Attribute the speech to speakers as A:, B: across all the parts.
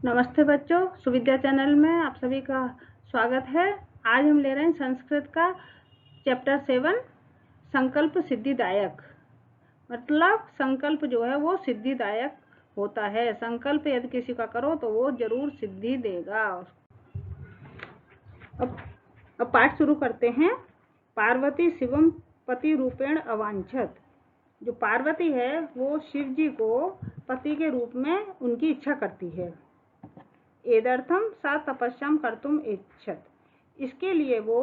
A: नमस्ते बच्चों, सुविद्या चैनल में आप सभी का स्वागत है। आज हम ले रहे हैं संस्कृत का चैप्टर 7 संकल्प सिद्धिदायक। मतलब संकल्प जो है वो सिद्धिदायक होता है। संकल्प यदि किसी का करो तो वो जरूर सिद्धि देगा। अब पाठ शुरू करते हैं। पार्वती शिवम पति रूपेण अवांछत। जो पार्वती है वो शिव जी को पति के रूप में उनकी इच्छा करती है। एदर्थम सा तपस्याम कर्तुम इच्छत। इसके लिए वो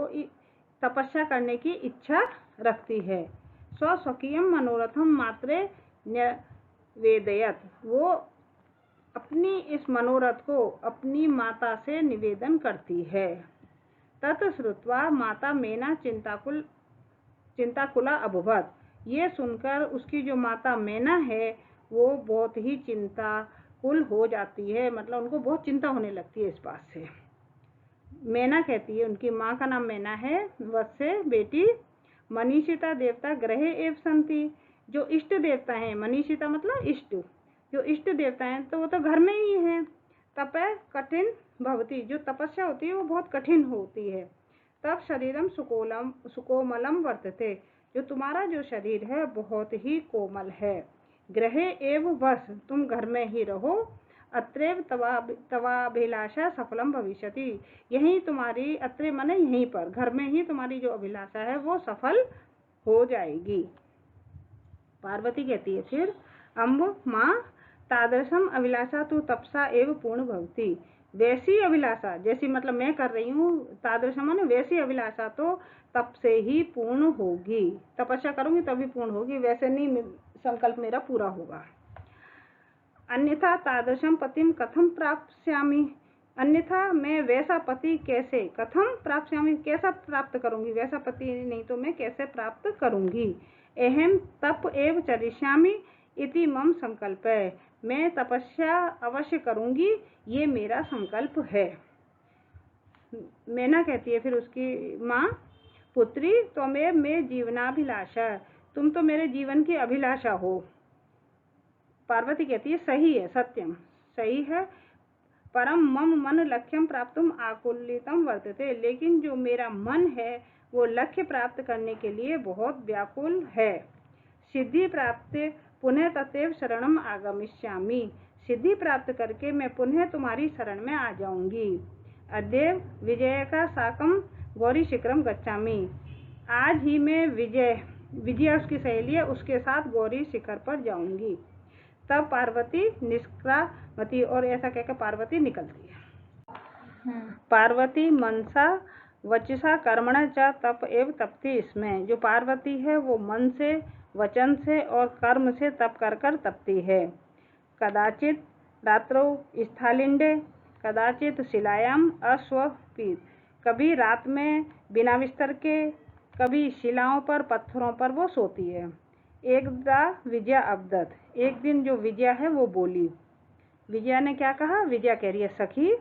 A: तपस्या करने की इच्छा रखती है। स्वस्वकीयम मनोरथम मात्रे निवेदयत। वो अपनी इस मनोरथ को अपनी माता से निवेदन करती है। तत् श्रुत्वा माता मेना चिंताकुला अभवत। ये सुनकर उसकी जो माता मेना है वो बहुत ही चिंताकुल हो जाती है। मतलब उनको बहुत चिंता होने लगती है इस बात से। मेना कहती है, उनकी माँ का नाम मेना है। वत्से बेटी मनीषिता देवता ग्रहे एव संति। जो इष्ट देवता हैं, मनीषिता मतलब इष्ट, जो इष्ट देवता हैं तो वो तो घर में ही है। तपे कठिन भवती। जो तपस्या होती है वो बहुत कठिन होती है। तब शरीरम सुकोमलम वर्तते। जो तुम्हारा जो शरीर है बहुत ही कोमल है। गृहे एव वस। तुम घर में ही रहो। अत्रैव तवाभिलाषा सफलम भविष्यति। यहीं तुम्हारी, अत्रे माने यहीं पर, घर में ही तुम्हारी जो अभिलाषा है वो सफल हो जाएगी। पार्वती कहती है फिर, अम्ब माँ तादृशम अभिलाषा तो तपसा एव पूर्ण भवती। वैसी अभिलाषा, जैसी मतलब मैं कर रही हूँ, तादृशम माने वैसी अभिलाषा तो तप से ही पूर्ण होगी। तपस्या करूंगी तभी पूर्ण होगी, वैसे नहीं संकल्प मेरा पूरा होगा। अन्यथा तादृशम पतिम कथम प्राप्स्यामि। अन्यथा मैं वैसा पति कैसे, कथम प्राप्स्यामि कैसा प्राप्त करूंगी, वैसा पति नहीं तो मैं कैसे प्राप्त करूंगी। अहम तप एव चरिष्यामि इति मम संकल्प है। मैं तपस्या अवश्य करूंगी, ये मेरा संकल्प है। मेना कहती है फिर उसकी माँ, पुत्री त्वमेव मे जीवनाभिलाषा। तुम तो मेरे जीवन की अभिलाषा हो। पार्वती कहती है सही है, सत्यम सही है। परम मम मन लक्ष्यम प्राप्तुम आकुलितम वर्तते। लेकिन जो मेरा मन है वो लक्ष्य प्राप्त करने के लिए बहुत व्याकुल है। सिद्धि प्राप्त पुनः तत्व शरणम आगमिष्यामि। सिद्धि प्राप्त करके मैं पुनः तुम्हारी शरण में आ जाऊंगी। अद्य विजय का साकम गौरी शिखरम गच्छामि। आज ही मैं विजया उसकी सहेली है, उसके साथ गौरी शिखर पर जाऊंगी। तब पार्वती निष्क्रामती, और ऐसा कहकर पार्वती निकलती है। पार्वती मनसा वचसा कर्मण च तप एव तपती। इसमें जो पार्वती है वो मन से, वचन से और कर्म से तप कर कर तपती है। कदाचित रात्रो स्थालिंडे कदाचित शिलायाम अस्वपीत। कभी रात में बिना बिस्तर के, कभी शिलाओं पर, पत्थरों पर वो सोती है। एक विजया अब्दत। एक दिन जो विजया है वो बोली। विजया ने क्या कहा? विजया कह रही है, सखी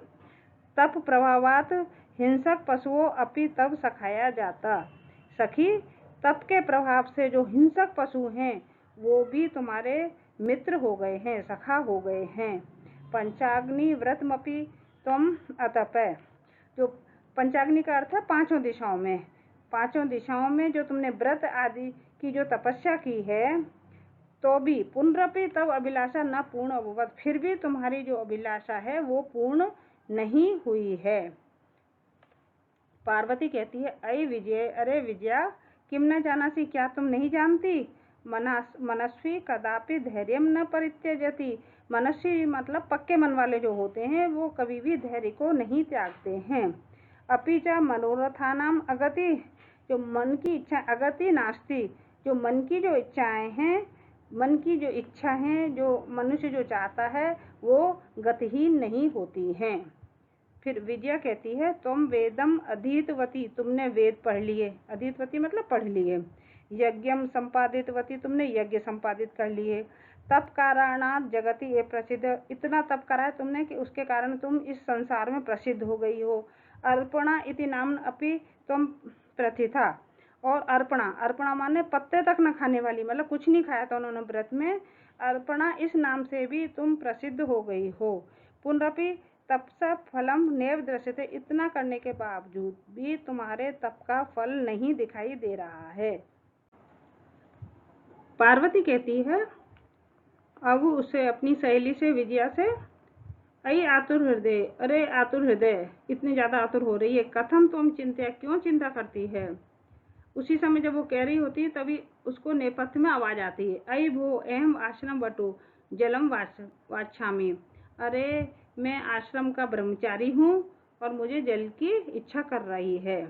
A: तप प्रभावात हिंसक पशुओं अपि तब सखाया जाता। सखी तप के प्रभाव से जो हिंसक पशु हैं वो भी तुम्हारे मित्र हो गए हैं, सखा हो गए हैं। पंचाग्नि व्रतमपि तुम अतप। जो पंचाग्नि का अर्थ है पांचों दिशाओं में। पांचों दिशाओं में जो तुमने व्रत आदि की जो तपस्या की है तो भी पुनरपि तब अभिलाषा न पूर्ण अभवत। फिर भी तुम्हारी जो अभिलाषा है वो पूर्ण नहीं हुई है। पार्वती कहती है, अय विजय, अरे विजया, किम न जानासी, क्या तुम नहीं जानती? मनस्वी कदापि धैर्यम न परित्यजति। मनस्वी मतलब पक्के मन वाले जो होते हैं वो कभी भी धैर्य को नहीं त्यागते हैं। अपि च मनोरथानाम अगति। जो मन की इच्छा, अगति नास्ति। जो मन की जो इच्छाएं हैं, मन की जो इच्छा है, जो मनुष्य जो चाहता है वो गतिहीन नहीं होती हैं। फिर विजया कहती है, तुम वेदम अधीतवती। तुमने वेद पढ़ लिए। अधीतवती मतलब पढ़ लिए। यज्ञम संपादितवती। तुमने यज्ञ संपादित कर लिए। तप कारणात् जगति ये प्रसिद्ध। इतना तप करा है तुमने कि उसके कारण तुम इस संसार में प्रसिद्ध हो गई हो। अर्पणा इति नाम अपि तुम प्रथिता। और अर्पणा, अर्पणा माने पत्ते तक न खाने वाली, मतलब कुछ नहीं खाया था उन्होंने व्रत में। अर्पणा इस नाम से भी तुम प्रसिद्ध हो गई हो। पुनरपि तपसा फलम नैव दृश्यते, इतना करने के बावजूद भी तुम्हारे तप का फल नहीं दिखाई दे रहा है। पार्वती कहती है अब उसे अपनी सहेली से, विजया से, अरे आतुर हृदय, अरे आतुर हृदय, इतनी ज्यादा आतुर हो रही है, कथम तुम चिंता, क्यों चिंता करती है। उसी समय जब वो कह रही होती है तभी उसको नेपथ्य में आवाज आती है, अय भो अहम आश्रम वटु जलम वाच्छामि, अरे मैं आश्रम का ब्रह्मचारी हूँ और मुझे जल की इच्छा कर रही है।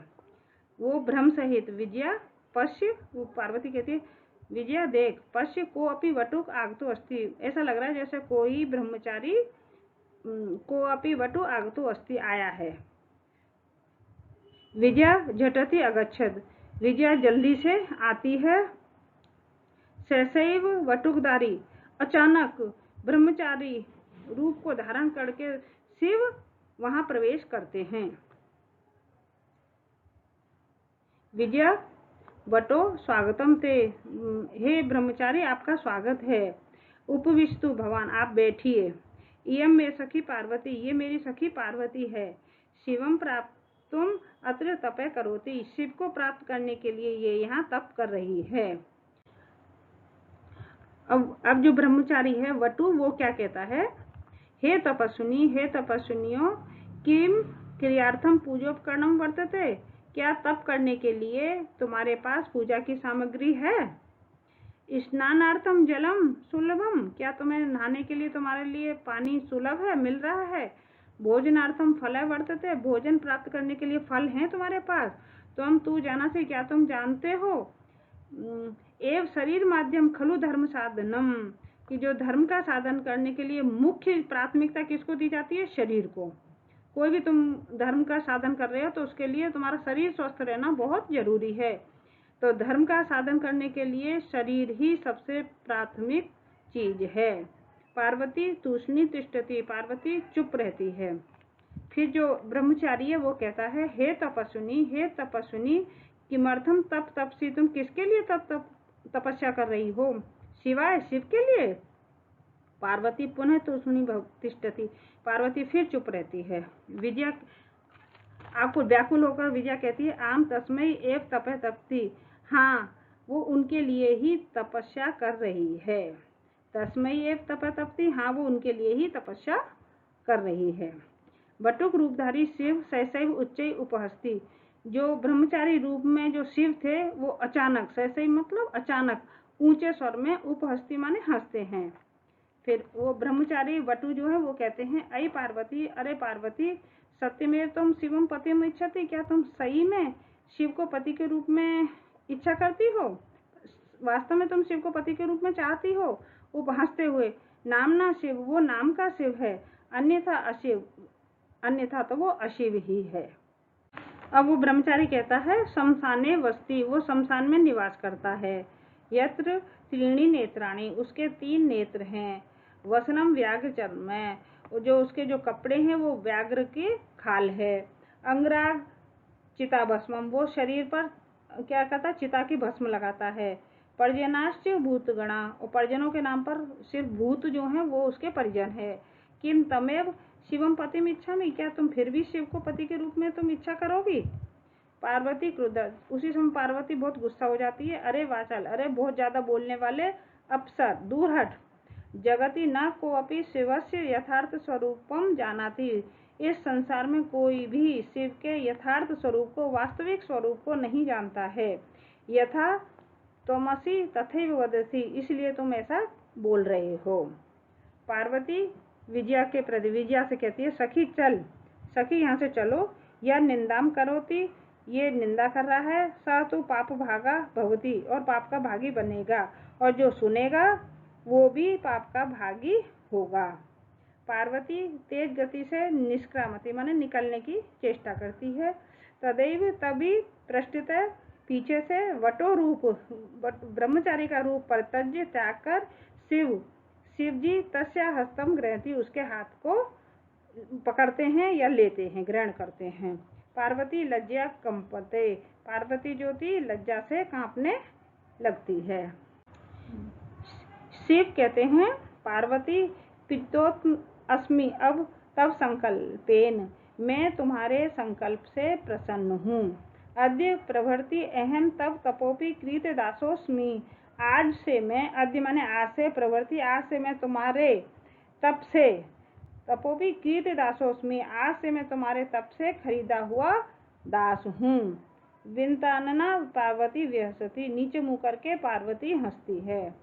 A: वो भ्रम सहित विजया पश्य, वो पार्वती कहती है विजया देख, पश्य को अपि वटुक आगतो अस्ति, ऐसा लग रहा है जैसे कोई ब्रह्मचारी को अपि वटु आगतो अस्ति आया है। विजया झटति अगच्छद, विजया जल्दी से आती है। सहसैव वटुकधारी, अचानक ब्रह्मचारी रूप को धारण करके शिव वहां प्रवेश करते हैं। विजया वटो स्वागतम ते, हे ब्रह्मचारी आपका स्वागत है। उपविष्टु भवान, आप बैठिए। इयम में सखी पार्वती, ये मेरी सखी पार्वती है। शिवम प्राप्त तुम अत्र तपय करोति, शिव को प्राप्त करने के लिए ये यहाँ तप कर रही है। अब जो ब्रह्मचारी है वटु, वो क्या कहता है, हे तपस्विनी, हे तपस्विनियों, किम क्रियार्थम पूजोपकरणम वर्तते, क्या तप करने के लिए तुम्हारे पास पूजा की सामग्री है। स्नानार्थम जलम सुलभम, क्या तुम्हें नहाने के लिए तुम्हारे लिए पानी सुलभ है, मिल रहा है। भोजनार्थम फल वर्तते, भोजन प्राप्त करने के लिए फल हैं तुम्हारे पास। तू जाना से, क्या तुम जानते हो। एव शरीर माध्यम खलु धर्म साधनम, कि जो धर्म का साधन करने के लिए मुख्य प्राथमिकता किसको दी जाती है, शरीर को। कोई भी तुम धर्म का साधन कर रहे हो तो उसके लिए तुम्हारा शरीर स्वस्थ रहना बहुत जरूरी है। तो धर्म का साधन करने के लिए शरीर ही सबसे प्राथमिक चीज है। पार्वती तूष्णी तिष्ठति, पार्वती चुप रहती है। फिर जो ब्रह्मचारी है वो कहता है, हे तपस्विनी, हे तपस्विनी, किमर्थम तप तपसी, तुम किसके लिए तपस्या कर रही हो, शिवाय शिव के लिए। पार्वती पुनः तूष्णी तिष्ठति, पार्वती फिर चुप रहती है। विजया आपको व्याकुल होकर विजया कहती है, आम तस्मय एव तपह तपती, हाँ वो उनके लिए ही तपस्या कर रही है। तस्मय एव तपह तपती, हाँ वो उनके लिए ही तपस्या कर रही है। बटुक रूपधारी शिव सहसैव उच्चै उपहस्ति, जो ब्रह्मचारी रूप में जो शिव थे वो अचानक, सहसैव मतलब अचानक, ऊंचे स्वर में, उपहस्ति माने हंसते हैं। फिर वो ब्रह्मचारी वटु जो है वो कहते हैं, अय पार्वती, अरे पार्वती, सत्यमेव तुम शिवम पतिम इच्छति, क्या तुम सही में शिव को पति के रूप में इच्छा करती हो, वास्तव में तुम शिव को पति के रूप में चाहती हो। उपहंसते हुए, नाम ना शिव, वो नाम का शिव है, अन्यथा अशिव, अन्यथा तो वो अशिव ही है। अब वो ब्रह्मचारी कहता है, शमशाने वस्ती, वो शमशान में निवास करता है। यत्र त्रीणी नेत्राणी, उसके 3 नेत्र हैं। वसनम व्याघ्र चर्म, जो उसके जो कपड़े हैं वो व्याघ्र के खाल है। अंगराग चिता भस्मम, वो शरीर पर क्या करता है, चिता की भस्म लगाता है। परिजनाश्च भूतगणा, और परिजनों के नाम पर सिर्फ भूत जो हैं वो उसके परिजन है। किम तमेव शिवम पतिम इच्छामि, क्या तुम फिर भी शिव को पति के रूप में तुम इच्छा करोगी। पार्वती क्रुद्ध, उसी समय पार्वती बहुत गुस्सा हो जाती है, अरे वाचाल, अरे बहुत ज्यादा बोलने वाले अप्सर, दूर हट। जगति न कोअपि शिवस्य यथार्थ स्वरूपम जानाति, इस संसार में कोई भी शिव के यथार्थ स्वरूप को, वास्तविक स्वरूप को नहीं जानता है। यथा त्वमसि तथैव वदसि, इसलिए तुम ऐसा बोल रहे हो। पार्वती विजया के प्रति, विजया से कहती है, सखी चल, सखी यहाँ से चलो, यह निंदाम करोति, ये निंदा कर रहा है, स तो पाप भागा भवती, और पाप का भागी बनेगा, और जो सुनेगा वो भी पाप का भागी होगा। पार्वती तेज गति से निष्क्रामति माने निकलने की चेष्टा करती है। तदैव तभी पृष्ठत, पीछे से वटो रूप, ब्रह्मचारी का रूप परित्यज्य त्याग कर शिव जी तस्या हस्तम ग्रहती, उसके हाथ को पकड़ते हैं या लेते हैं, ग्रहण करते हैं। पार्वती लज्जा कंपते, पार्वती जो थी लज्जा से कांपने लगती है। शिव कहते हैं, पार्वती पितोत्म अस्मि, अब तव संकल्पेन, मैं तुम्हारे संकल्प से प्रसन्न हूँ। अद्य प्रभृति अहम तव तपोपि कृत दासोस्मि, आज से मैं, अद्य माने आज से, प्रभृति आज से मैं तुम्हारे तप से, तपोपि कृत दासोस्मि आज से मैं तुम्हारे तप से खरीदा हुआ दास हूँ। विंतानना पार्वती व्यहसती, नीचे मुँह करके पार्वती हंसती है।